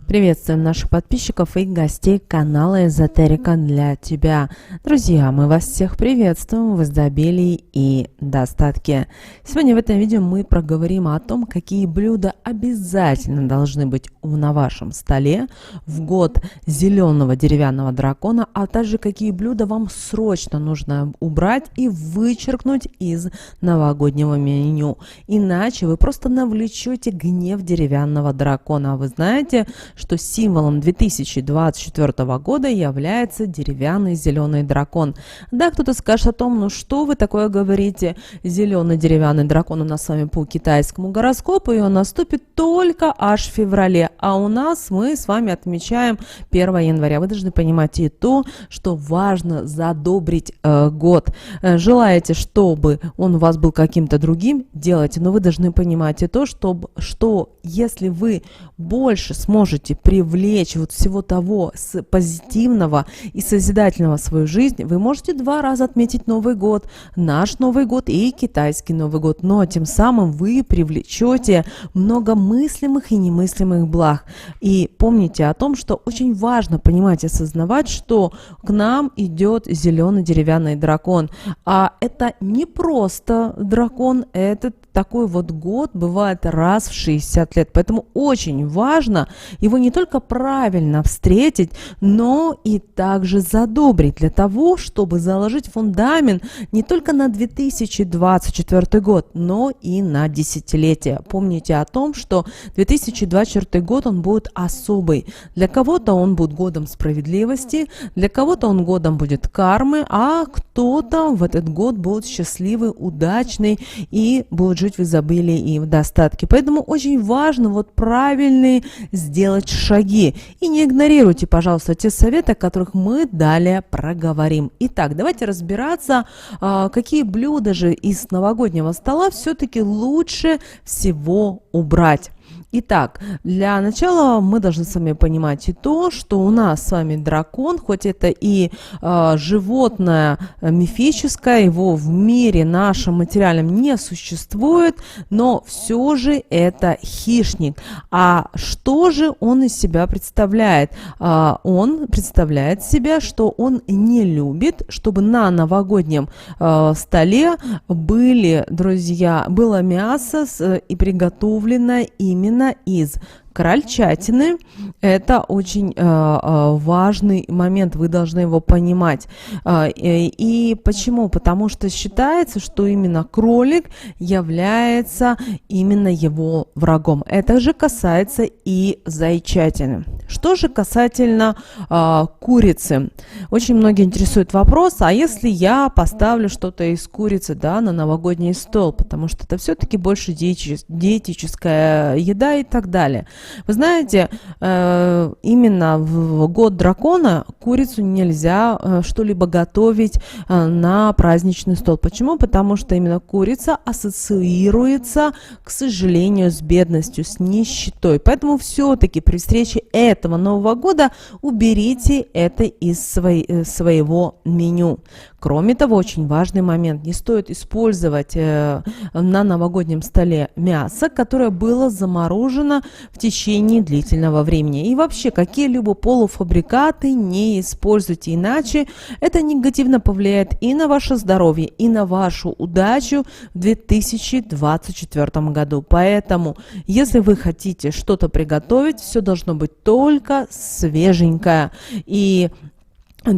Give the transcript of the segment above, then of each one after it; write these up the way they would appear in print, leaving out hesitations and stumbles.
Приветствуем наших подписчиков и гостей канала Эзотерика для тебя. Друзья, мы вас всех приветствуем в изобилии и достатке. Сегодня в этом видео мы проговорим о том, какие блюда обязательно должны быть на вашем столе в год зеленого деревянного дракона, а также какие блюда вам срочно нужно убрать и вычеркнуть из новогоднего меню. Иначе вы просто навлечете гнев деревянного дракона. А вы знаете, что символом 2024 года является деревянный зеленый дракон. Да, кто-то скажет о том, ну что вы такое говорите, зеленый деревянный дракон у нас с вами по китайскому гороскопу, и он наступит только аж в феврале, а у нас мы с вами отмечаем 1 января. Вы должны понимать и то, что важно задобрить год. Желаете, чтобы он у вас был каким-то другим, делайте, но вы должны понимать и то, что если вы больше сможете привлечь вот всего того позитивного и созидательного в свою жизнь, вы можете 2 раза отметить Новый год, наш Новый год и китайский Новый год, но тем самым вы привлечете много мыслимых и немыслимых благ. И помните о том, что очень важно понимать и осознавать, что к нам идет зеленый деревянный дракон, а это не просто дракон, это такой вот год бывает раз в 60 лет, поэтому очень важно его не только правильно встретить, но и также задобрить для того, чтобы заложить фундамент не только на 2024 год, но и на десятилетие. Помните о том, что 2024 год он будет особый. Для кого-то он будет годом справедливости, для кого-то он годом будет кармы, а кто-то в этот год будет счастливый, удачный и будет жить в изобилии и в достатке. Поэтому очень важно вот правильные сделать шаги. И не игнорируйте, пожалуйста, те советы, о которых мы далее проговорим. Итак, давайте разбираться, какие блюда же из новогоднего стола все-таки лучше всего убрать. Итак, для начала мы должны с вами понимать и то, что у нас с вами дракон, хоть это и животное мифическое, его в мире нашем материальном не существует, но все же это хищник. А что же он из себя представляет? Он представляет себя, что он не любит, чтобы на новогоднем столе было мясо и приготовлено именно из крольчатины. Это очень важный момент, вы должны его понимать. И почему? Потому что считается, что именно кролик является именно его врагом. Это же касается и зайчатины. Что же касательно курицы? Очень многие интересует вопрос, а если я поставлю что-то из курицы, да, на новогодний стол, потому что это все-таки больше диетическая еда и так далее. Вы знаете, именно в год дракона курицу нельзя что-либо готовить на праздничный стол. Почему? Потому что именно курица ассоциируется, к сожалению, с бедностью, с нищетой. Поэтому все-таки при встрече этого Нового года уберите это из своего меню. Кроме того, очень важный момент, не стоит использовать на новогоднем столе мясо, которое было заморожено в течение длительного времени. И вообще, какие-либо полуфабрикаты не используйте, иначе это негативно повлияет и на ваше здоровье, и на вашу удачу в 2024 году. Поэтому, если вы хотите что-то приготовить, все должно быть только свеженькое. И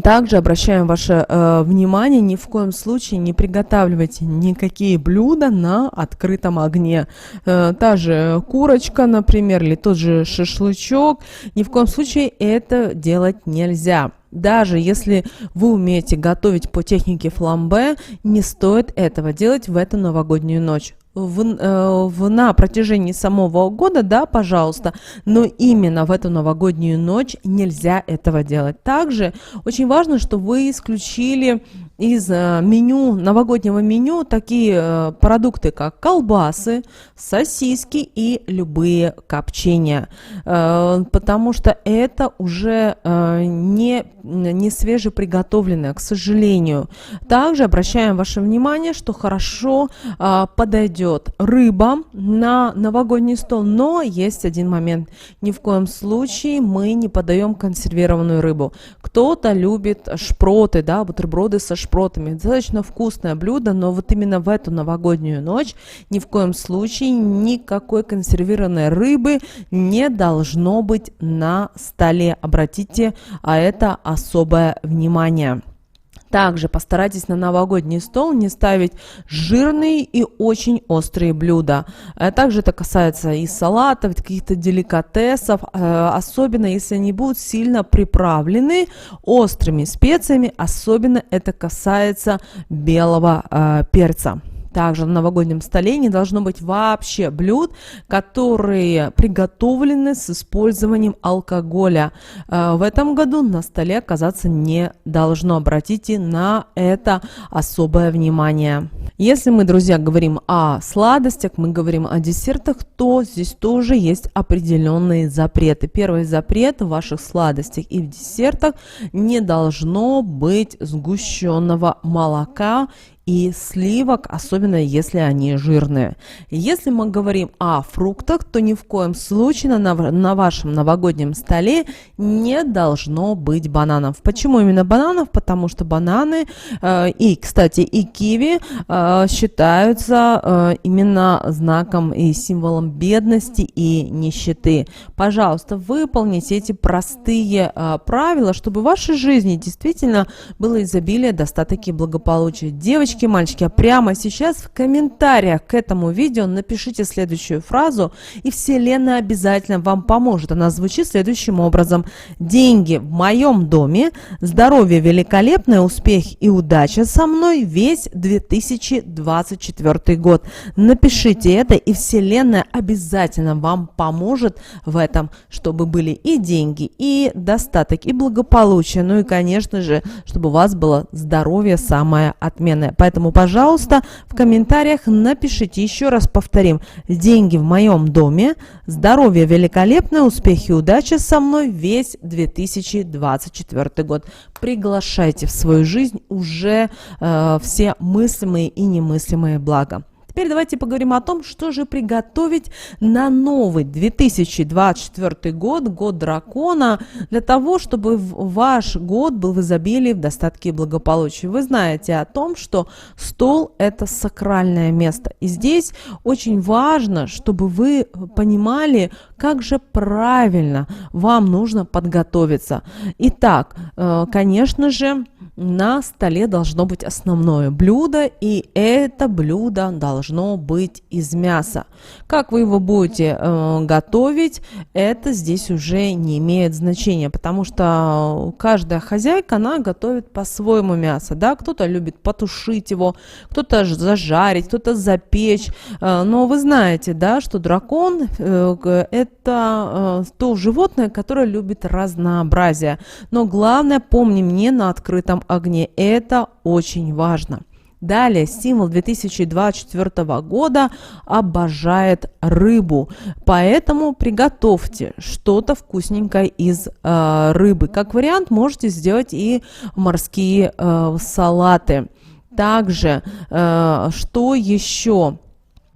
также обращаем ваше внимание, ни в коем случае не приготавливайте никакие блюда на открытом огне. Та же курочка, например, или тот же шашлычок, ни в коем случае это делать нельзя. Даже если вы умеете готовить по технике фламбе, не стоит этого делать в эту новогоднюю ночь. На протяжении самого года, да, пожалуйста, но именно в эту новогоднюю ночь нельзя этого делать. Также очень важно, что вы исключили из новогоднего меню такие продукты, как колбасы, сосиски и любые копчения, потому что это уже не свежеприготовленное, к сожалению. Также обращаем ваше внимание, что хорошо подойдет идет рыба на новогодний стол, но есть один момент. Ни в коем случае мы не подаем консервированную рыбу. Кто-то любит шпроты, да, бутерброды со шпротами. Достаточно вкусное блюдо, но вот именно в эту новогоднюю ночь ни в коем случае никакой консервированной рыбы не должно быть на столе. Обратите это особое внимание. Также постарайтесь на новогодний стол не ставить жирные и очень острые блюда. Также это касается и салатов, каких-то деликатесов, особенно если они будут сильно приправлены острыми специями, особенно это касается белого перца. Также на новогоднем столе не должно быть вообще блюд, которые приготовлены с использованием алкоголя. В этом году на столе оказаться не должно. Обратите на это особое внимание. Если мы, друзья, говорим о сладостях, мы говорим о десертах, то здесь тоже есть определенные запреты. Первый запрет: в ваших сладостях и в десертах не должно быть сгущенного молока и сливок, особенно если они жирные. Если мы говорим о фруктах, то ни в коем случае на вашем новогоднем столе не должно быть бананов. Почему именно бананов? Потому что бананы и, кстати, и киви считаются именно знаком и символом бедности и нищеты. Пожалуйста, выполните эти простые правила, чтобы в вашей жизни действительно было изобилие, достаток и благополучие. Девочки, мальчики, а прямо сейчас в комментариях к этому видео напишите следующую фразу, и Вселенная обязательно вам поможет. Она звучит следующим образом: деньги в моем доме, здоровье великолепное, успех и удача со мной весь 2024 год. Напишите это, и Вселенная обязательно вам поможет в этом, чтобы были и деньги, и достаток, и благополучие, ну и, конечно же, чтобы у вас было здоровье самое отменное. Поэтому, пожалуйста, в комментариях напишите, еще раз повторим: деньги в моем доме, здоровье великолепное, успехи и удача со мной весь 2024 год. Приглашайте в свою жизнь уже все мыслимые и немыслимые блага. Теперь давайте поговорим о том, что же приготовить на новый 2024 год, год дракона, для того, чтобы ваш год был в изобилии, в достатке и благополучии. Вы знаете о том, что стол – это сакральное место. И здесь очень важно, чтобы вы понимали, как же правильно вам нужно подготовиться. Итак, конечно же, на столе должно быть основное блюдо, и это блюдо должно быть из мяса. Как вы его будете готовить, это здесь уже не имеет значения, потому что каждая хозяйка, она готовит по-своему мясо. Да? Кто-то любит потушить его, кто-то зажарить, кто-то запечь. Но вы знаете, да, что дракон это то животное, которое любит разнообразие. Но главное, помним, не на открытом огне. Это очень важно. Далее, символ 2024 года обожает рыбу, поэтому приготовьте что-то вкусненькое из рыбы. Как вариант, можете сделать и морские салаты. Также, что еще?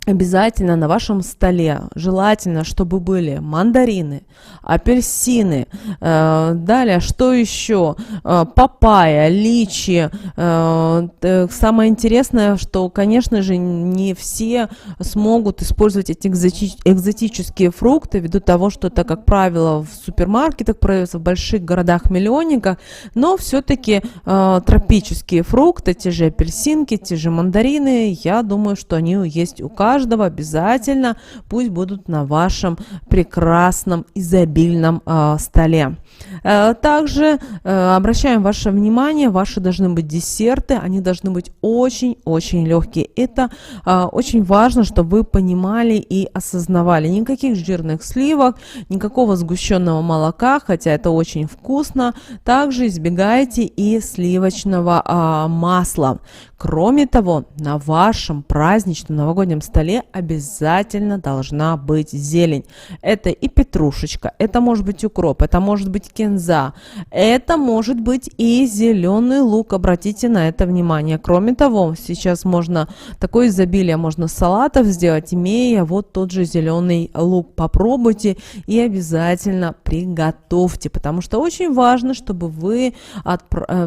Обязательно на вашем столе желательно, чтобы были мандарины, апельсины, далее, что еще? Папайя, личи. Самое интересное, что, конечно же, не все смогут использовать эти экзотические фрукты, ввиду того, что это, как правило, в супермаркетах продается, в больших городах-миллионниках, но все-таки тропические фрукты, те же апельсинки, те же мандарины, я думаю, что они есть у каждого обязательно, пусть будут на вашем прекрасном изобильном столе. Также обращаем ваше внимание, ваши должны быть десерты, они должны быть очень-очень легкие. Это очень важно, чтобы вы понимали и осознавали. Никаких жирных сливок, никакого сгущенного молока, хотя это очень вкусно. Также избегайте и сливочного масла. Кроме того, на вашем праздничном новогоднем столе столе обязательно должна быть зелень. Это и петрушечка, это может быть укроп, это может быть кинза, это может быть и зеленый лук. Обратите на это внимание. Кроме того, сейчас можно такое изобилие, можно салатов сделать, имея вот тот же зеленый лук. Попробуйте и обязательно приготовьте, потому что очень важно, чтобы вы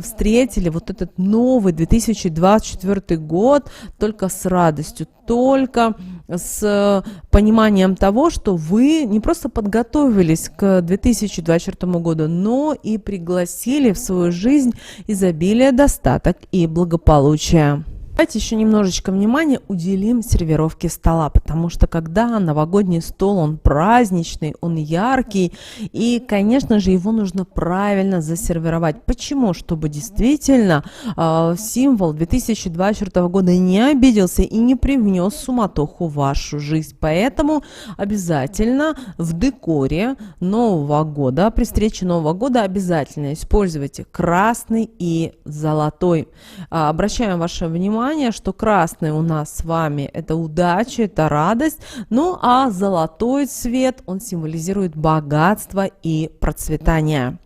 встретили вот этот новый 2024 год только с радостью, только с пониманием того, что вы не просто подготовились к 2024 году, но и пригласили в свою жизнь изобилие, достаток и благополучие. Давайте еще немножечко внимания уделим сервировке стола, потому что когда новогодний стол, он праздничный, он яркий, и, конечно же, его нужно правильно засервировать. Почему? Чтобы действительно символ 2024 года не обиделся и не привнес суматоху в вашу жизнь. Поэтому обязательно в декоре Нового года, при встрече Нового года обязательно используйте красный и золотой. Обращаем ваше внимание, что красный у нас с вами это удача, это радость, ну а золотой цвет, он символизирует богатство и процветание.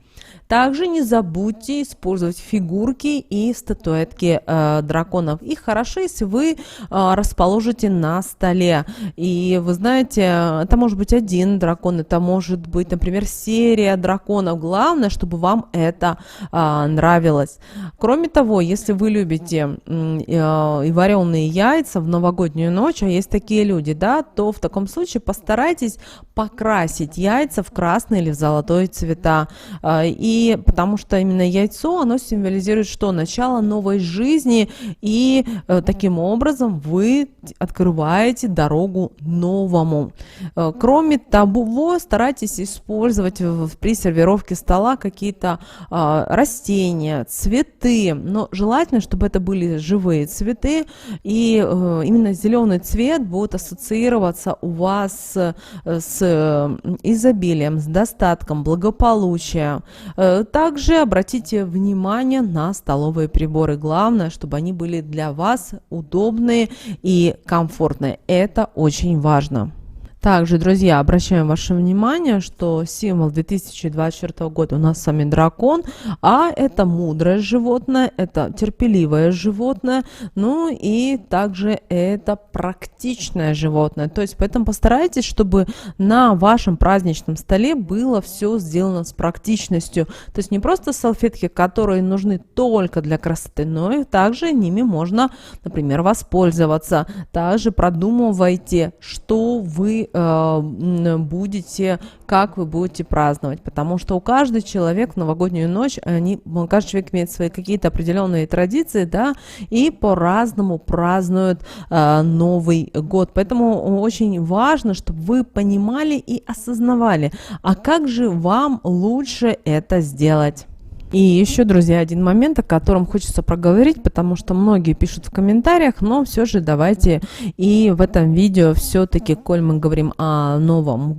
Также не забудьте использовать фигурки и статуэтки драконов. Их хорошо, если вы расположите на столе. И вы знаете, это может быть один дракон, это может быть, например, серия драконов. Главное, чтобы вам это нравилось. Кроме того, если вы любите и вареные яйца в новогоднюю ночь, а есть такие люди, да, то в таком случае постарайтесь покрасить яйца в красный или в золотой цвета. И потому что именно яйцо, оно символизирует что? Начало новой жизни, и таким образом вы открываете дорогу новому. Кроме того, старайтесь использовать при сервировке стола какие-то растения, цветы, но желательно, чтобы это были живые цветы, и именно зеленый цвет будет ассоциироваться у вас с изобилием, с достатком, благополучием. Также обратите внимание на столовые приборы. Главное, чтобы они были для вас удобные и комфортные. Это очень важно. Также, друзья, обращаем ваше внимание, что символ 2024 года у нас с вами дракон, а это мудрое животное, это терпеливое животное, ну и также это практичное животное. То есть, поэтому постарайтесь, чтобы на вашем праздничном столе было все сделано с практичностью. То есть не просто салфетки, которые нужны только для красоты, но и также ними можно, например, воспользоваться. Также продумывайте, что вы будете, как вы будете праздновать, потому что у каждого человека в новогоднюю ночь, каждый человек имеет свои какие-то определенные традиции, да, и по-разному празднуют Новый год. Поэтому очень важно, чтобы вы понимали и осознавали, а как же вам лучше это сделать. И еще, друзья, один момент, о котором хочется проговорить, потому что многие пишут в комментариях, но все же давайте и в этом видео все-таки, коль мы говорим о Новом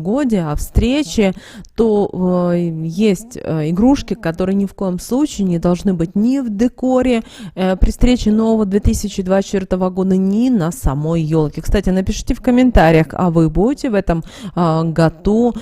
годе, о встрече, то есть игрушки, которые ни в коем случае не должны быть ни в декоре при встрече нового 2024 года, ни на самой елке. Кстати, напишите в комментариях, а вы будете в этом году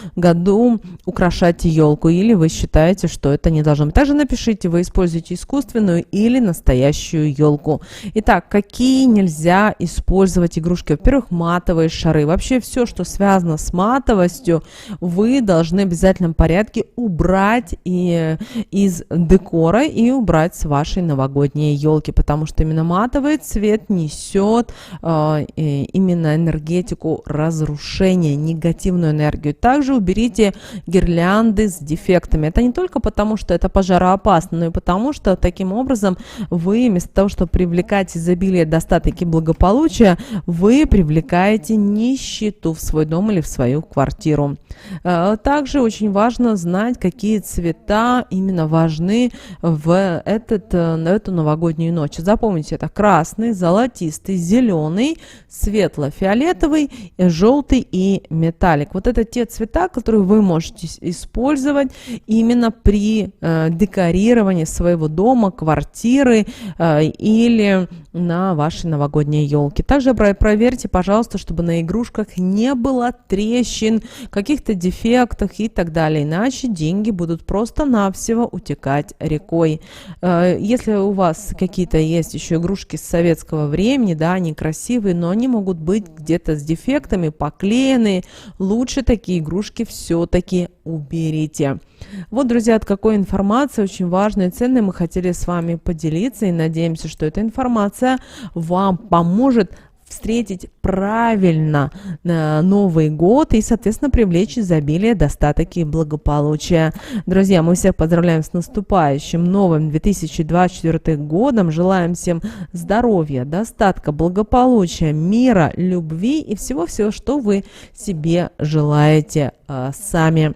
украшать елку, или вы считаете, что это не должно быть. Также напишите, вы используете искусственную или настоящую елку. Итак, какие нельзя использовать игрушки? Во-первых, матовые шары. Вообще все, что связано с матовостью, вы должны в обязательном порядке убрать из декора и убрать с вашей новогодней елки, потому что именно матовый цвет несет именно энергетику разрушения, негативную энергию. Также уберите гирлянды с дефектами. Это не только потому, что это пожароопасно, но и потому, что таким образом вы вместо того, чтобы привлекать изобилие, достаток и благополучие, вы привлекаете нищету в свой дом или в свою квартиру. Также очень важно знать, какие цвета именно важны в эту новогоднюю ночь. Запомните, это красный, золотистый, зеленый, светло-фиолетовый, желтый и металлик. Вот это те цвета, которые вы можете использовать именно при при декорировании своего дома, квартиры или на вашей новогодней елке. Также проверьте, пожалуйста, чтобы на игрушках не было трещин, каких-то дефектов и так далее, иначе деньги будут просто-навсего утекать рекой. Если у вас какие-то есть еще игрушки с советского времени, да, они красивые, но они могут быть где-то с дефектами, поклеенные, лучше такие игрушки все-таки уберите. Вот, друзья, от какой информации очень важной и ценной мы хотели с вами поделиться, и надеемся, что эта информация вам поможет встретить правильно Новый год и, соответственно, привлечь изобилие, достаток и благополучие. Друзья, мы всех поздравляем с наступающим новым 2024 годом. Желаем всем здоровья, достатка, благополучия, мира, любви и всего-всего, что вы себе желаете сами.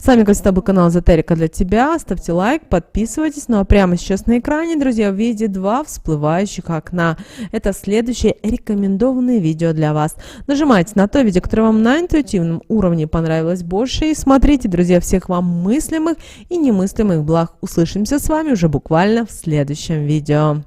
С вами, как всегда, был канал Эзотерика для тебя. Ставьте лайк, подписывайтесь. Ну а прямо сейчас на экране, друзья, вы видите два всплывающих окна. Это следующее рекомендованное видео для вас. Нажимайте на то видео, которое вам на интуитивном уровне понравилось больше. И смотрите, друзья, всех вам мыслимых и немыслимых благ. Услышимся с вами уже буквально в следующем видео.